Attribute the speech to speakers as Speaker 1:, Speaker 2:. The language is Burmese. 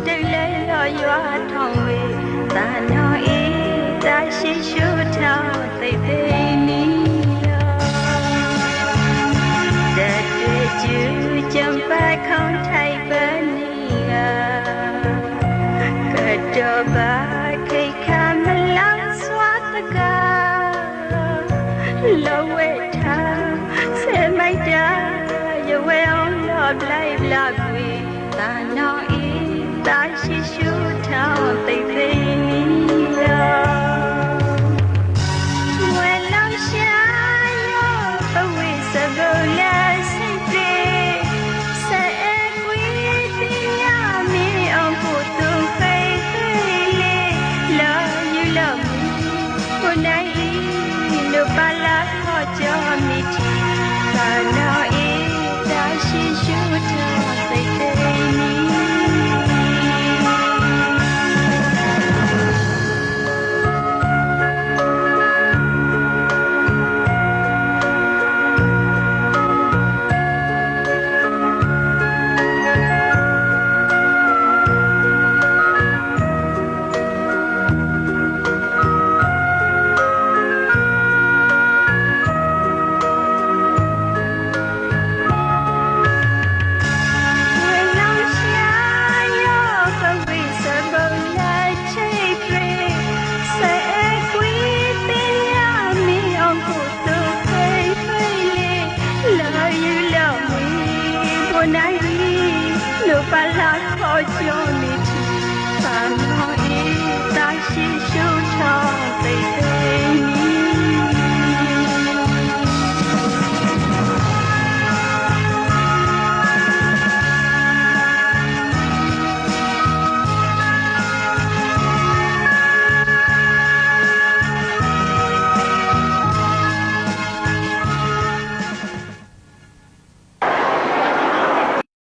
Speaker 1: တိတ်လဲရောရွာထောင်ဝေးသာနောင်အေးသာရှိရှုထောင်သိသိနီတဲ့တွေ့ကျူကြံပါခေါင်းထိုက်ပနီကတော့ပါခိတ်ခါမလောင်စွာတကားလောဝဲထားဆေမိုက်တာရွယ်အောင်လောလိုက်လာကွေသာနောင်အေးသာရှိရှုထောင်သိသိနီဝဲလောင်ရှာရောပဝိစကုလာစိတ်ပြေစေကွေတရားမီအောင်ဖို့သူဖိတ်ဖိလေးလောယူလောကိုနိုင်လို့ပါလာခေါ်ကြောမီတီသာနောင်အေးသာရှိရှုထောင်သိသိနီနိုင်လို့ပါလာခေါ်ကြော